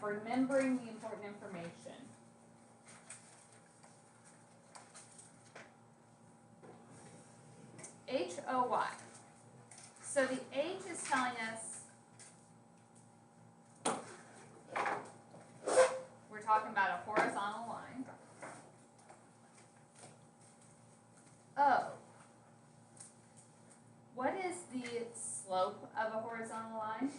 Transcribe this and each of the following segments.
remembering the important information. HOY. So the H is telling us we're talking about a horizontal line. O. What is the slope of a horizontal line?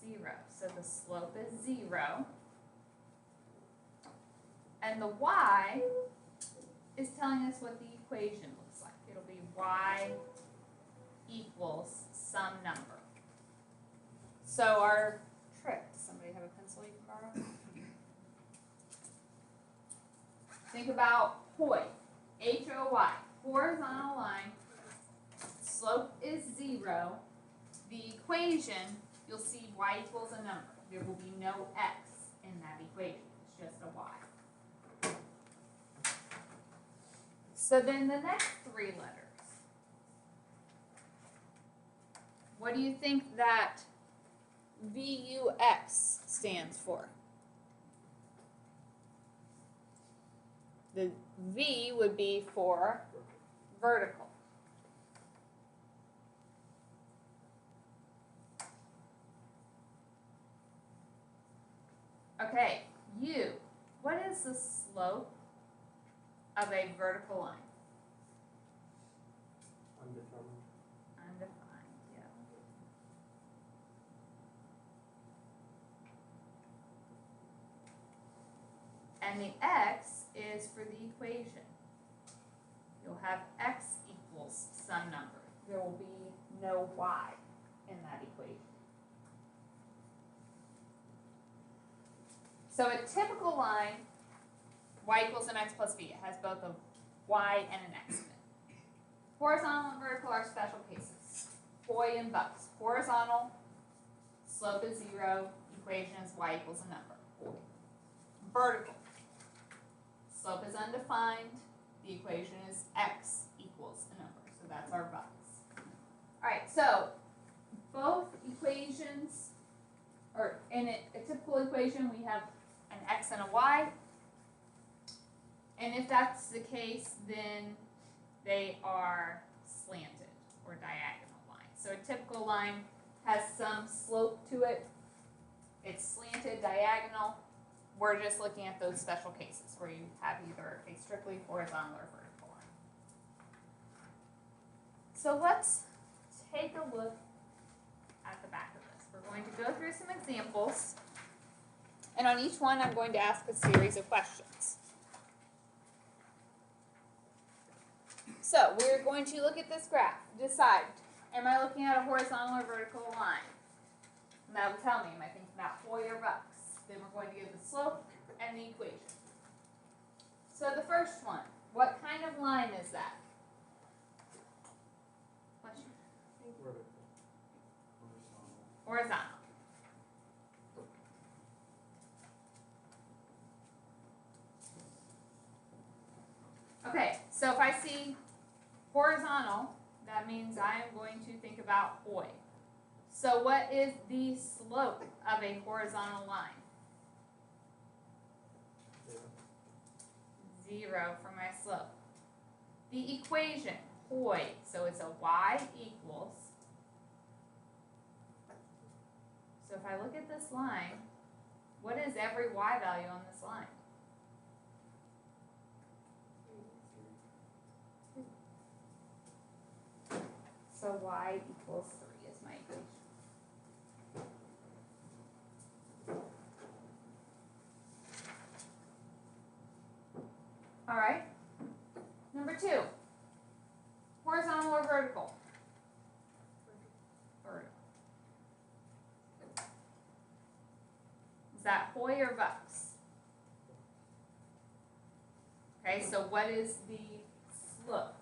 0. So the slope is 0. And the Y is telling us what the equation looks like. It'll be Y equals some number. So our trick, does somebody have a pencil you can borrow? Think about HOY, H-O-Y, horizontal line, slope is 0. The equation, you'll see Y equals a number. There will be no X in that equation, it's just a Y. So then the next 3 letters. What do you think that VUX stands for? The V would be for vertical. Okay, U. What is the slope of a vertical line? Undetermined. Undefined, yeah. And the X is for the equation. You'll have X equals some number. There will be no Y in that equation. So a typical line, Y equals mx plus v. It has both a Y and an X in it. Horizontal and vertical are special cases. HOY and Vux. Horizontal, slope is 0, equation is Y equals a number. HOY. Vertical, slope is undefined, the equation is X equals a number. So that's our Vux. Alright, so both equations, or in a typical equation, we have an X and a Y. And if that's the case, then they are slanted or diagonal lines. So a typical line has some slope to it. It's slanted, diagonal. We're just looking at those special cases where you have either a strictly horizontal or vertical line. So let's take a look at the back of this. We're going to go through some examples, and on each one I'm going to ask a series of questions. So we're going to look at this graph, decide, am I looking at a horizontal or vertical line? And that will tell me, am I thinking about HOY or Vux? Then we're going to give the slope and the equation. So the first one, what kind of line is that? Question? Vertical. Horizontal. Okay, so if I see horizontal, that means I am going to think about HOY. So what is the slope of a horizontal line? 0 for my slope. The equation, HOY, so it's a Y equals. So if I look at this line, what is every Y value on this line? 3. So Y equals 3 is my equation. All right. Number 2, horizontal or vertical? Vertical. Is that HOY or Vux? Okay, so what is the slope?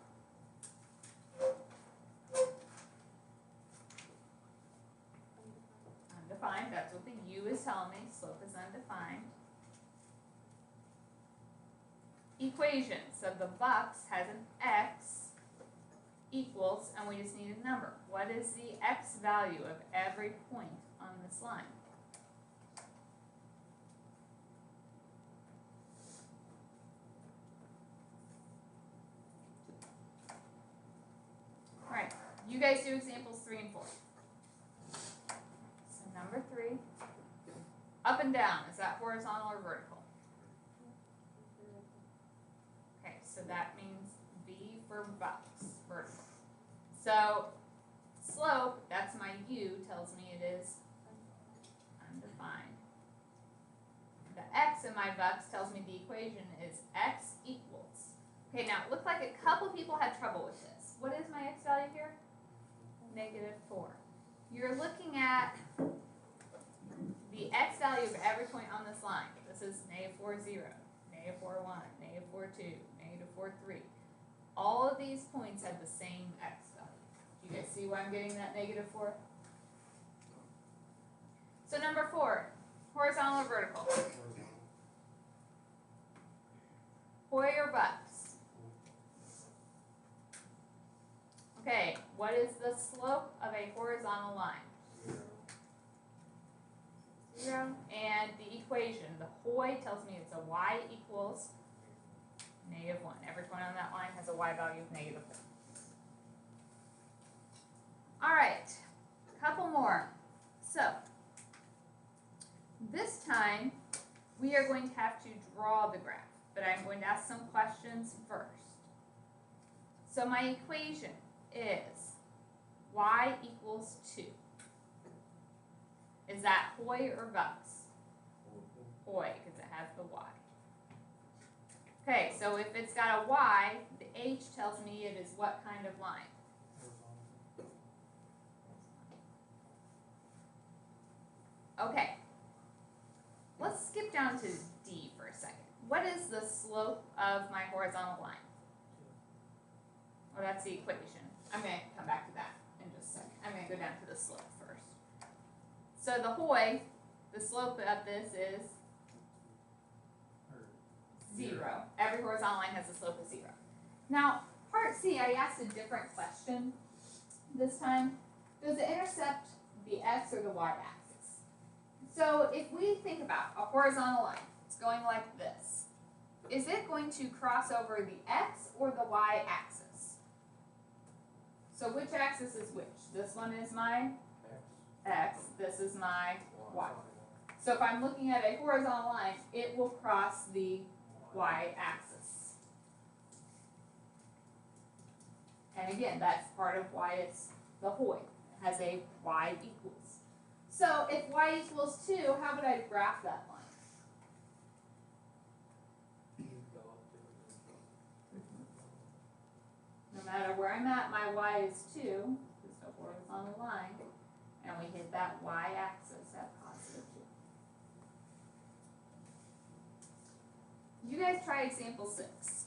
Undefined, that's what the U is telling me, slope is undefined. Equation, so the Vux has an X equals, and we just need a number. What is the X value of every point on this line? you guys do examples 3 and 4? So number 3, up and down, is that horizontal or vertical? Okay, so that means V for Vux, vertical. So slope, that's my U, tells me it is undefined. The X in my Vux tells me the equation is X equals. Okay, now it looked like a couple people had trouble with this. What is my X value here? -4. You're looking at the X value of every point on this line. This is -4, 0, -4, 1, -4, 2, -4, 3. All of these points have the same X value. Do you guys see why I'm getting that -4? So number 4, horizontal or vertical? Hoy or Vux? Okay, what is the slope of a horizontal line? 0. And the equation, the Hoy tells me it's a y equals -1. Every point on that line has a y value of -1. All right, a couple more. So, this time we are going to have to draw the graph, but I'm going to ask some questions first. So my equation is y equals 2. Is that Hoy or Vux? Hoy, because it has the y. Okay, so if it's got a y, the h tells me it is what kind of line? Okay, let's skip down to D for a second. What is the slope of my horizontal line? Well, that's the equation. I'm going to come back to that in just a second. I'm going to go down to the slope first. So the Hoy, the slope of this is 0. Every horizontal line has a slope of 0. Now, part C, I asked a different question this time. Does it intercept the x or the y-axis? So if we think about a horizontal line, it's going like this. Is it going to cross over the x or the y-axis? So which axis is which? This one is my x, this is my y. So if I'm looking at a horizontal line, it will cross the y-axis. And again, that's part of why it's the Hoy. It has a y equals. So if y equals 2, how would I graph that line? No matter where I'm at, my y is 2, just a horizontal line, and we hit that y-axis at +2. You guys try example 6.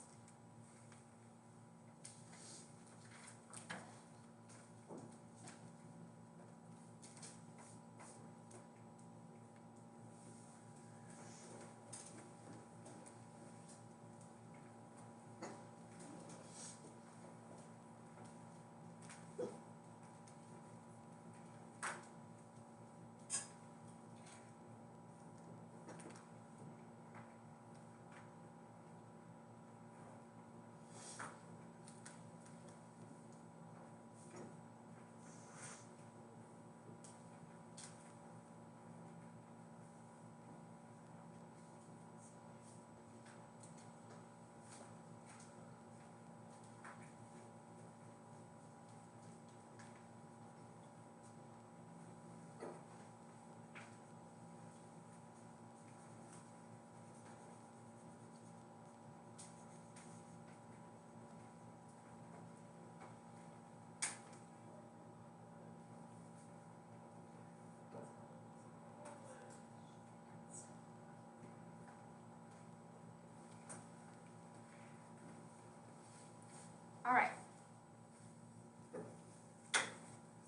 All right.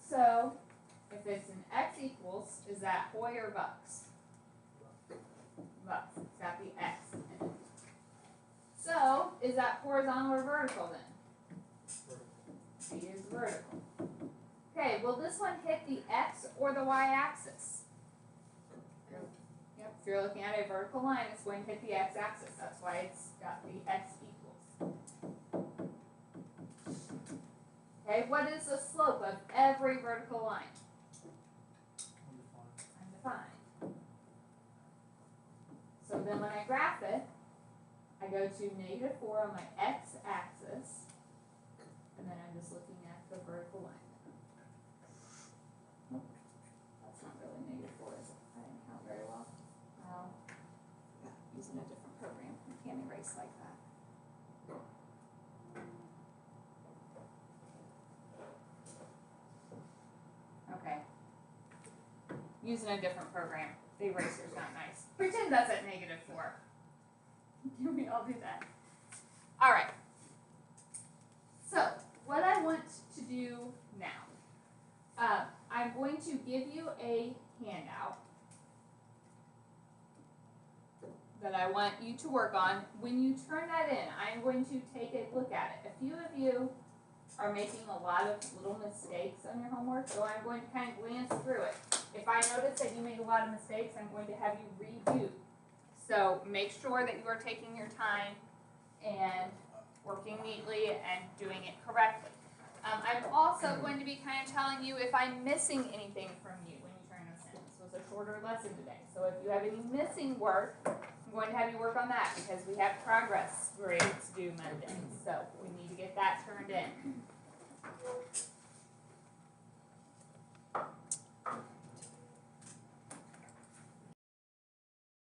So, if it's an x equals, is that Hoy or Vux? Vux. It's got the x in it. So, is that horizontal or vertical then? B is vertical. Okay, will this one hit the x or the y-axis? Yep, if you're looking at a vertical line, it's going to hit the x-axis. That's why it's got the x equals. Okay, what is the slope of every vertical line? Undefined. So then when I graph it, I go to -4 on my x-axis, and then I'm just looking at the vertical line. That's not really -4, is it? I didn't count very well. Using a different program. I can't erase like that. Okay. Using a different program. The eraser's not nice. Pretend that's at -4. Can we all do that? Alright. So, what I want to do now, I'm going to give you a handout that I want you to work on. When you turn that in, I'm going to take a look at it. A few of you are making a lot of little mistakes on your homework, so I'm going to kind of glance through it. If I notice that you made a lot of mistakes, I'm going to have you redo. So make sure that you are taking your time and working neatly and doing it correctly. I'm also going to be kind of telling you if I'm missing anything from you when you turn this in. This was a shorter lesson today, so if you have any missing work, I'm going to have you work on that because we have progress grades due Monday, so we need to get that turned in.